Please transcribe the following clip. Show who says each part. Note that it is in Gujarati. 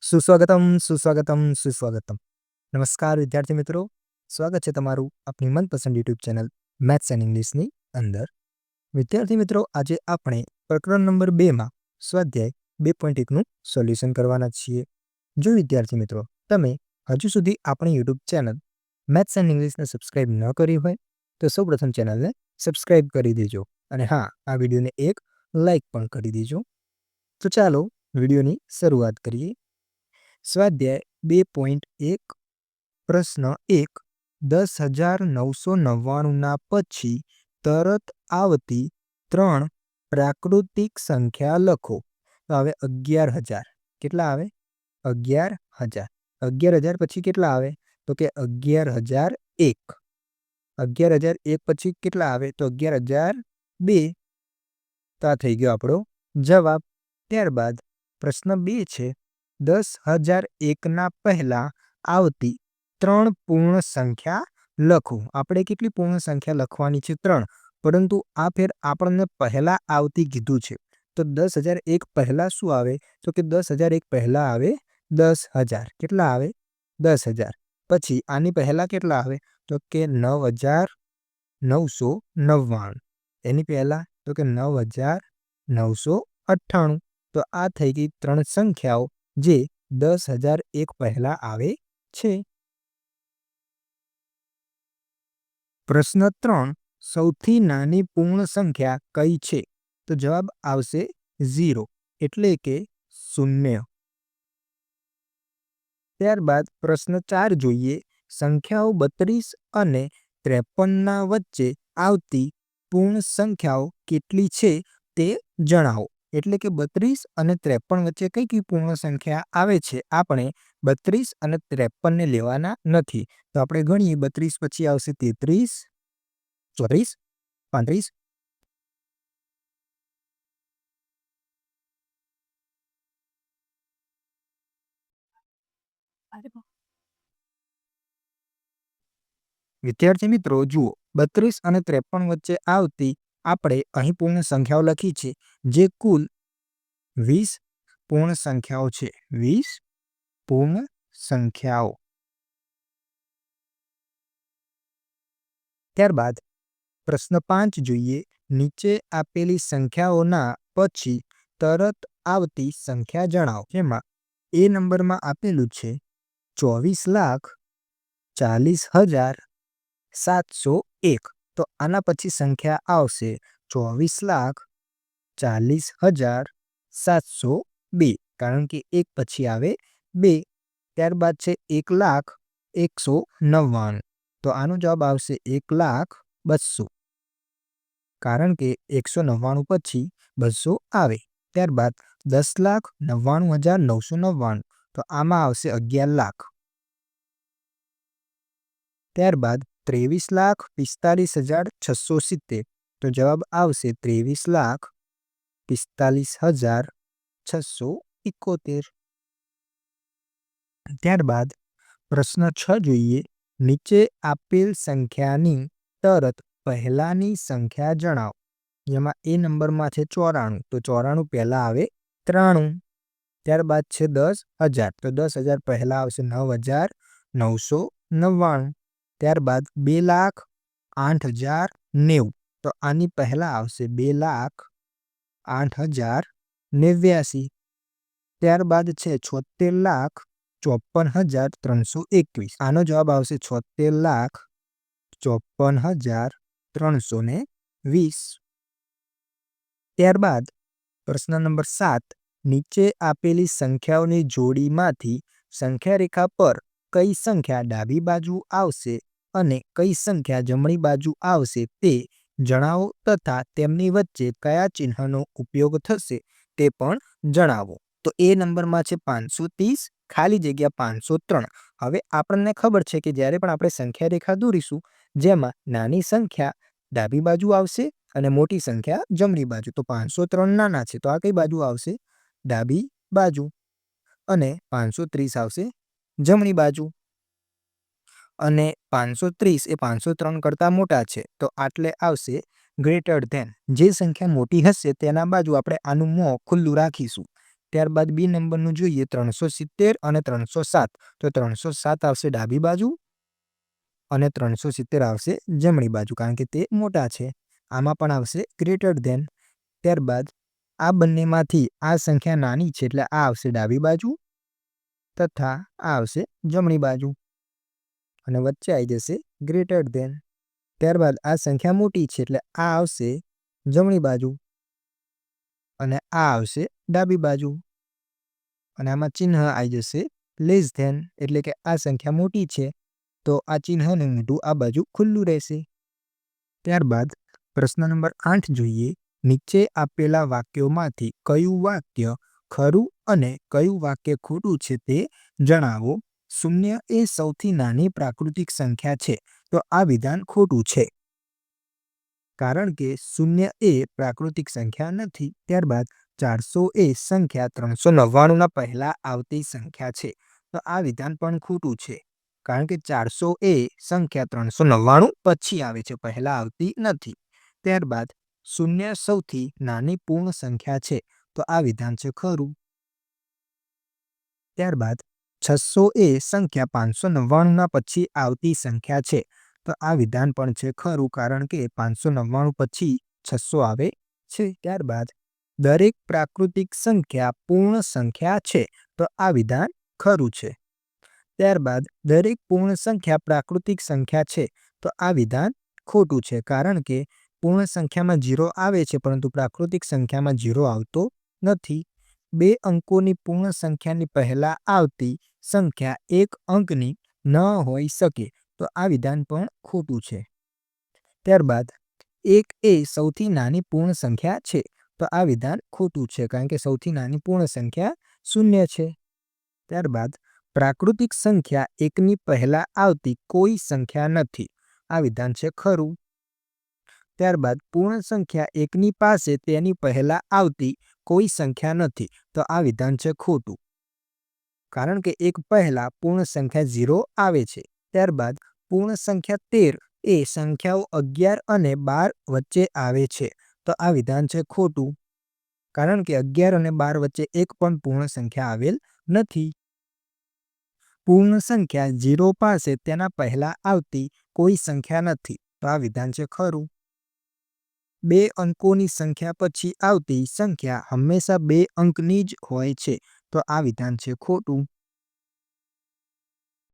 Speaker 1: સુસ્વાગતમ, સુસ્વાગતમ, સુસ્વાગતમ. નમસ્કાર વિદ્યાર્થી મિત્રો, સ્વાગત છે તમારું આપણી મનપસંદ યુટ્યુબ ચેનલ મેથ્સ એન્ડ ઇંગ્લિશની અંદર. વિદ્યાર્થી મિત્રો, આજે આપણે પ્રકરણ નંબર 2માં સ્વાધ્યાય 2.1નું સોલ્યુશન કરવાના છીએ. જો વિદ્યાર્થી મિત્રો તમે હજુ સુધી આપણી યુટ્યુબ ચેનલ મેથ્સ એન્ડ ઇંગ્લિશને સબસ્ક્રાઇબ ન કરી હોય તો સૌપ્રથમ ચેનલને સબસ્ક્રાઇબ કરી દેજો અને હા, આ વિડીયોને એક લાઇક પણ કરી દેજો. તો ચાલો વિડીયોની શરૂઆત કરીએ. સ્વાધ્યાય 2.1 પ્રશ્ન 1 10,999ના પછી તરત આવતી 3 પ્રાકૃતિક સંખ્યા લખો. તો આવે 11,000. કેટલા આવે? 11,000. 11,000 પછી કેટલા આવે? તો કે 11,001. 11,001 પછી કેટલા આવે? તો 11,002. તો આ થઈ ગયો આપણો જવાબ. ત્યારબાદ પ્રશ્ન 2 છે 10,001ના પહેલા આવતી 3 પૂર્ણ સંખ્યા લખો. આપણે કેટલી પૂર્ણ સંખ્યા લખવાની છે? 3. પરંતુ આ ફેર આપણને પહેલા આવતી કીધું છે. તો 10,001 પહેલા શું આવે? તો કે 10,001 પહેલા આવે 10,000. કેટલા આવે? 10,000. પછી આની પહેલા કેટલા આવે? તો કે 9,999. એની પહેલા તો કે 9,998. તો આ થઈ ગઈ 3 સંખ્યાઓ જે 10,001 પહેલા આવે છે. પ્રશ્ન 3 સૌથી નાની પૂર્ણ સંખ્યા કઈ છે? તો જવાબ આવશે 0, એટલે કે 0. ત્યારબાદ પ્રશ્ન 4 જોઈએ. સંખ્યાઓ 32 અને 53ના વચ્ચે આવતી પૂર્ણ સંખ્યાઓ કેટલી છે તે જણાવો. એટલે કે 32 અને 53 વચ્ચે કઈ કઈ પૂર્ણ સંખ્યા આવે છે? આપણે 32 અને 53ને લેવાના નથી. તો આપણે ગણીએ. 32 પછી આવશે 33, 34, 35. વિદ્યાર્થી મિત્રો જુઓ, 32 અને 53 વચ્ચે આવતી આપણે અહીં પૂર્ણ સંખ્યાઓ લખી છે, જે કુલ 20 પૂર્ણ સંખ્યાઓ છે. 20 પૂર્ણ સંખ્યાઓ. ત્યારબાદ પ્રશ્ન 5 જોઈએ. નીચે આપેલી સંખ્યાઓના પછી તરત આવતી સંખ્યા જણાવો. જેમાં એ નંબરમાં આપેલું છે 24,40,701. તો આના પછી સંખ્યા આવશે 24,40,702. કારણ કે 1 પછી આવે 2. ત્યારબાદ છે 1,01,99. તો આનો જવાબ આવશે 1,02,00,000. કારણ કે 199 પછી 200 આવે. ત્યારબાદ 10,99,999. તો આમાં આવશે 11,00,000. ત્યારબાદ 23,45,670. તો જવાબ આવશે 23,45,671. ત્યારબાદ પ્રશ્ન 6 જોઈએ. નીચે આપેલ સંખ્યાની તરત પહેલાની સંખ્યા જણાવો. જેમાં એ નંબરમાં છે 94. તો 94 પહેલા આવે 93. ત્યારબાદ છે 10,000. તો 10,000 પહેલા આવશે 9,999. ત્યારબાદ 2,08,090. તો આની પહેલા આવશે 2,08,089. ત્યારબાદ છે 76,54,321. આનો જવાબ આવશે 76,54,320. ત્યારબાદ પ્રશ્ન નંબર 7. નીચે આપેલી સંખ્યાઓની જોડીમાંથી સંખ્યા રેખા પર કઈ સંખ્યા ડાબી બાજુ આવશે અને કઈ સંખ્યા જમણી બાજુ આવશે તે જણાવો તથા તેમની વચ્ચે કયા ચિહ્નનો ઉપયોગ થશે તે પણ જણાવો. તો એ નંબરમાં છે 530, ખાલી જગ્યા 503. હવે આપણને ખબર છે કે જ્યારે પણ આપણે સંખ્યા રેખા દોરીશું, જેમાં નાની સંખ્યા ડાબી બાજુ આવશે અને મોટી સંખ્યા જમણી બાજુ. તો 503 નાના છે, તો આ કઈ બાજુ આવશે? ડાબી બાજુ. અને 530 આવશે જમણી બાજુ. અને 530 એ 503 કરતાં મોટા છે, તો આટલે આવશે ગ્રેટર ધેન. જે સંખ્યા મોટી હશે તેના બાજુ આપણે આનું મોં ખુલ્લું રાખીશું. ત્યારબાદ બી નંબરનું જોઈએ 370 અને 307. તો 307 આવશે ડાબી બાજુ અને 370 આવશે જમણી બાજુ, કારણ કે તે મોટા છે. આમાં પણ આવશે ગ્રેટર ધેન. ત્યારબાદ આ બંનેમાંથી આ સંખ્યા નાની છે એટલે આ આવશે ડાબી બાજુ તથા આ આવશે જમણી બાજુ અને વચ્ચે આવી જશે ગ્રેટર ધેન. ત્યારબાદ આ સંખ્યા મોટી છે એટલે આ આવશે જમણી બાજુ અને આ આવશે ડાબી બાજુ અને આમાં ચિહ્ન આવી જશે લેસ ધેન, એટલે કે આ સંખ્યા મોટી છે તો આ ચિહ્નનું મોઢું આ બાજુ ખુલ્લું રહેશે. ત્યારબાદ પ્રશ્ન નંબર 8 જોઈએ. નીચે આપેલા વાક્યોમાંથી કયું વાક્ય ખરું અને કયું વાક્ય ખોટું છે તે જણાવો. 0 એ સૌથી નાની પ્રાકૃતિક સંખ્યા છે તો આ વિધાન ખોટું છે, કારણ કે 0 એ પ્રાકૃતિક સંખ્યા નથી. ત્યારબાદ 400 એ સંખ્યા 399ના પહેલા આવતી સંખ્યા છે તો આ વિધાન પણ ખોટું છે, કારણ કે 400 એ સંખ્યા 399 પછી આવે છે, પહેલા આવતી નથી. ત્યારબાદ 0 સૌથી નાની પૂર્ણ સંખ્યા છે તો આ વિધાન છે ખરું. ત્યારબાદ 600 એ સંખ્યા 599ના પછી આવતી સંખ્યા છે તો આ વિધાન પણ છે ખરું, કારણ કે 599 પછી 600 આવે છે. ત્યારબાદ દરેક પ્રાકૃતિક સંખ્યા પૂર્ણ સંખ્યા છે તો આ વિધાન ખરું છે. ત્યારબાદ દરેક પૂર્ણ સંખ્યા પ્રાકૃતિક સંખ્યા છે તો આ વિધાન ખોટું છે, કારણ કે પૂર્ણ સંખ્યામાં 0 આવે છે પરંતુ પ્રાકૃતિક સંખ્યામાં 0 આવતો નથી. 2 અંકોની પૂર્ણ સંખ્યાની પહેલા આવતી સંખ્યા 1 અંકની ન હોઈ શકે તો આ વિધાન પણ ખોટું છે. ત્યારબાદ 1 એ સૌથી નાની પૂર્ણ સંખ્યા છે તો આ વિધાન ખોટું છે, કારણ કે સૌથી નાની પૂર્ણ સંખ્યા 0 છે. ત્યારબાદ પ્રાકૃતિક સંખ્યા 1ની પહેલા આવતી કોઈ સંખ્યા નથી, આ વિધાન છે ખરું. ત્યારબાદ પૂર્ણ સંખ્યા 1ની પાસે તેની પહેલા આવતી કોઈ સંખ્યા નથી તો આ વિધાન છે ખોટું, કારણ કે 1 પહેલા પૂર્ણ સંખ્યા 0 આવે છે. ત્યારબાદ પૂર્ણ સંખ્યા 13 એ સંખ્યાઓ 11 અને 12 વચ્ચે આવે છે તો આ વિધાન છે ખોટું, કારણ કે 11 અને 12 વચ્ચે એક પણ પૂર્ણ સંખ્યા આવેલ નથી. પૂર્ણ સંખ્યા 0 પાસે તેના પહેલા આવતી કોઈ સંખ્યા નથી તો આ વિધાન છે ખરું. 2 અંકોની સંખ્યા પછી આવતી સંખ્યા હંમેશા 2 અંકની જ હોય છે તો આ વિધાન છે ખોટું.